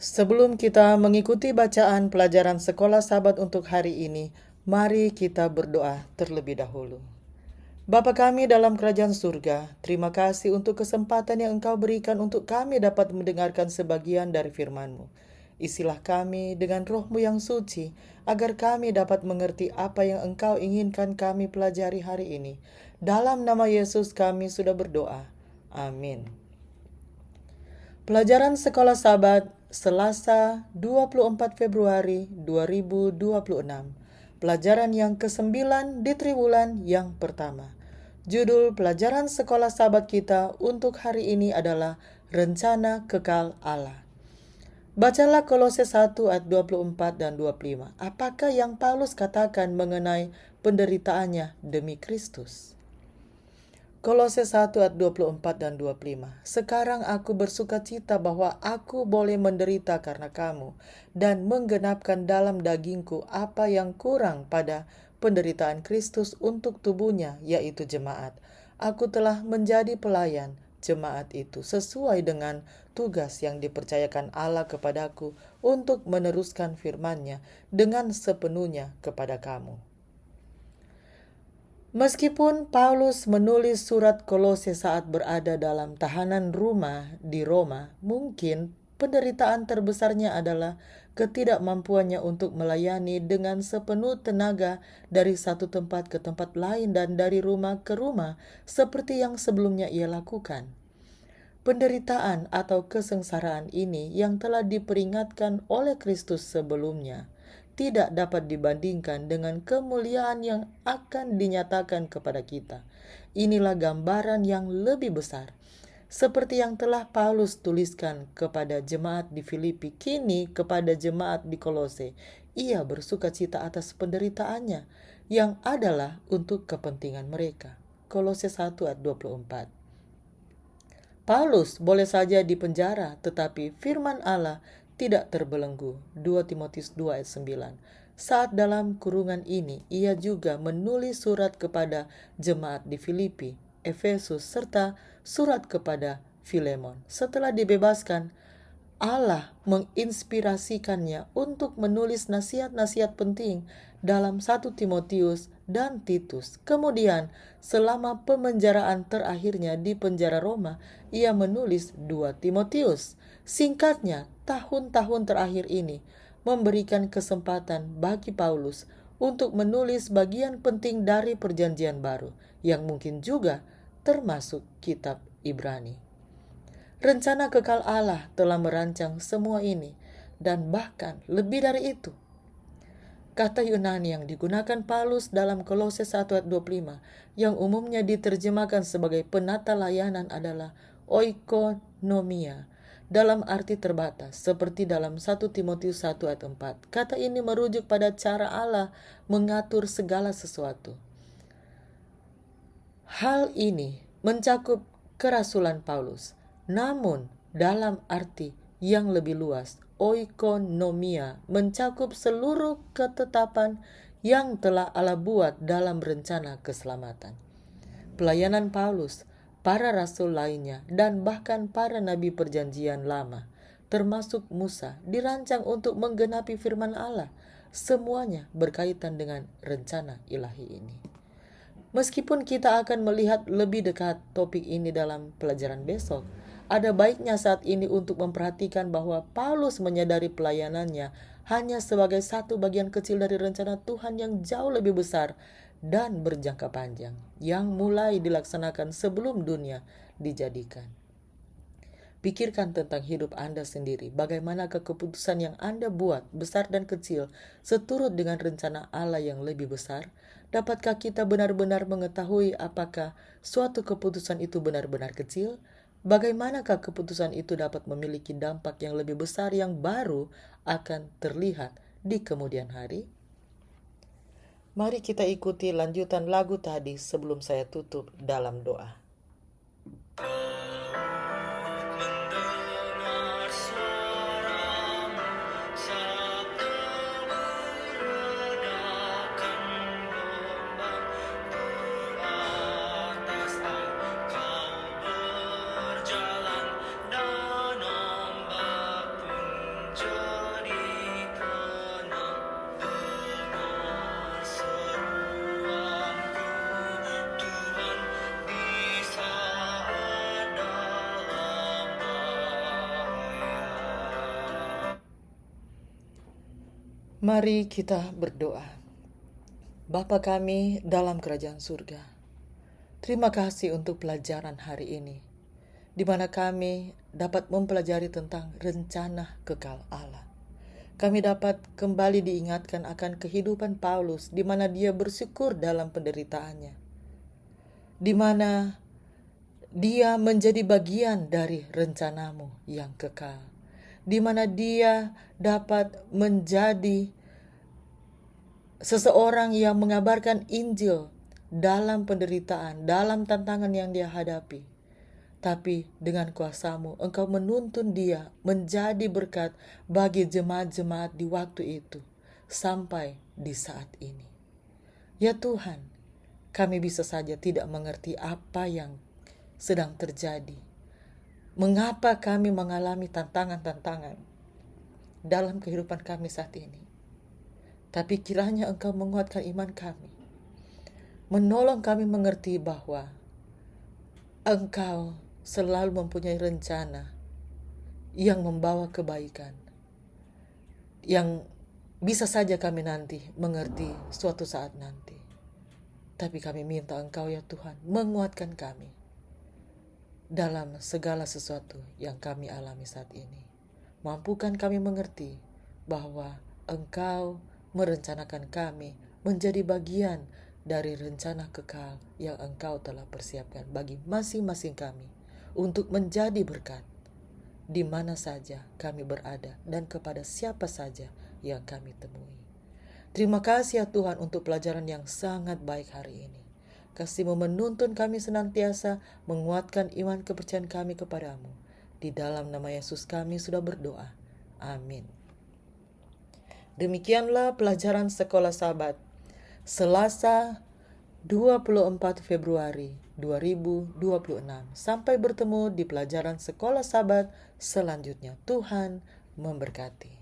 Sebelum kita mengikuti bacaan pelajaran sekolah sahabat untuk hari ini, mari kita berdoa terlebih dahulu. Bapa kami dalam kerajaan surga, terima kasih untuk kesempatan yang Engkau berikan untuk kami dapat mendengarkan sebagian dari firman-Mu. Isilah kami dengan roh-Mu yang suci, agar kami dapat mengerti apa yang Engkau inginkan kami pelajari hari ini. Dalam nama Yesus kami sudah berdoa. Amin. Pelajaran Sekolah Sahabat Selasa 24 Februari 2026. Pelajaran yang ke-9 di triwulan yang pertama. Judul pelajaran sekolah sahabat kita untuk hari ini adalah Rencana Kekal Allah. Bacalah Kolose 1 ayat 24 dan 25. Apakah yang Paulus katakan mengenai penderitaannya demi Kristus? Kolose 1 ayat 24 dan 25. Sekarang aku bersuka cita bahwa aku boleh menderita karena kamu dan menggenapkan dalam dagingku apa yang kurang pada penderitaan Kristus untuk tubuhnya, yaitu jemaat. Aku telah menjadi pelayan jemaat itu sesuai dengan tugas yang dipercayakan Allah kepadaku untuk meneruskan firman-Nya dengan sepenuhnya kepada kamu. Meskipun Paulus menulis surat Kolose saat berada dalam tahanan rumah di Roma, mungkin penderitaan terbesarnya adalah ketidakmampuannya untuk melayani dengan sepenuh tenaga dari satu tempat ke tempat lain dan dari rumah ke rumah seperti yang sebelumnya ia lakukan. Penderitaan atau kesengsaraan ini yang telah diperingatkan oleh Kristus sebelumnya tidak dapat dibandingkan dengan kemuliaan yang akan dinyatakan kepada kita. Inilah gambaran yang lebih besar. Seperti yang telah Paulus tuliskan kepada jemaat di Filipi, kini kepada jemaat di Kolose, ia bersuka cita atas penderitaannya yang adalah untuk kepentingan mereka. Kolose 1 ayat 24. Paulus boleh saja dipenjara, tetapi firman Allah tidak terbelenggu. 2 Timotius 2 ayat 9. Saat dalam kurungan ini, ia juga menulis surat kepada jemaat di Filipi, Efesus, serta surat kepada Filemon. Setelah dibebaskan, Allah menginspirasikannya untuk menulis nasihat-nasihat penting dalam 1 Timotius dan Titus. Kemudian, selama pemenjaraan terakhirnya di penjara Roma, ia menulis 2 Timotius. Singkatnya, tahun-tahun terakhir ini memberikan kesempatan bagi Paulus untuk menulis bagian penting dari perjanjian baru, yang mungkin juga termasuk kitab Ibrani. Rencana kekal Allah telah merancang semua ini, dan bahkan lebih dari itu. Kata Yunani yang digunakan Paulus dalam Kolose 1 ayat 25 yang umumnya diterjemahkan sebagai penata layanan adalah oikonomia dalam arti terbatas, seperti dalam 1 Timotius 1 ayat 4. Kata ini merujuk pada cara Allah mengatur segala sesuatu. Hal ini mencakup kerasulan Paulus, namun dalam arti yang lebih luas, oikonomia mencakup seluruh ketetapan yang telah Allah buat dalam rencana keselamatan. Pelayanan Paulus, para rasul lainnya, dan bahkan para nabi perjanjian lama, termasuk Musa, dirancang untuk menggenapi firman Allah. Semuanya berkaitan dengan rencana ilahi ini. Meskipun kita akan melihat lebih dekat topik ini dalam pelajaran besok, ada baiknya saat ini untuk memperhatikan bahwa Paulus menyadari pelayanannya hanya sebagai satu bagian kecil dari rencana Tuhan yang jauh lebih besar dan berjangka panjang, yang mulai dilaksanakan sebelum dunia dijadikan. Pikirkan tentang hidup Anda sendiri, bagaimana keputusan yang Anda buat, besar dan kecil, seturut dengan rencana Allah yang lebih besar. Dapatkah kita benar-benar mengetahui apakah suatu keputusan itu benar-benar kecil? Bagaimanakah keputusan itu dapat memiliki dampak yang lebih besar yang baru akan terlihat di kemudian hari? Mari kita ikuti lanjutan lagu tadi sebelum saya tutup dalam doa. Mari kita berdoa. Bapa kami dalam kerajaan surga, terima kasih untuk pelajaran hari ini, di mana kami dapat mempelajari tentang rencana kekal Allah. Kami dapat kembali diingatkan akan kehidupan Paulus, di mana dia bersyukur dalam penderitaannya, di mana dia menjadi bagian dari rencanamu yang kekal, di mana dia dapat menjadi seseorang yang mengabarkan Injil dalam penderitaan, dalam tantangan yang dia hadapi. Tapi dengan kuasa-Mu, Engkau menuntun dia menjadi berkat bagi jemaat-jemaat di waktu itu, sampai di saat ini. Ya Tuhan, kami bisa saja tidak mengerti apa yang sedang terjadi. Mengapa kami mengalami tantangan-tantangan dalam kehidupan kami saat ini? Tapi kiranya Engkau menguatkan iman kami, menolong kami mengerti bahwa Engkau selalu mempunyai rencana yang membawa kebaikan, yang bisa saja kami nanti mengerti suatu saat nanti. Tapi kami minta Engkau ya Tuhan menguatkan kami dalam segala sesuatu yang kami alami saat ini. Mampukan kami mengerti bahwa Engkau merencanakan kami menjadi bagian dari rencana kekal yang Engkau telah persiapkan bagi masing-masing kami untuk menjadi berkat di mana saja kami berada dan kepada siapa saja yang kami temui. Terima kasih ya Tuhan untuk pelajaran yang sangat baik hari ini. Kasih-Mu menuntun kami senantiasa, menguatkan iman kepercayaan kami kepadamu. Di dalam nama Yesus kami sudah berdoa. Amin. Demikianlah pelajaran Sekolah Sabat Selasa 24 Februari 2026. Sampai bertemu di pelajaran Sekolah Sabat selanjutnya. Tuhan memberkati.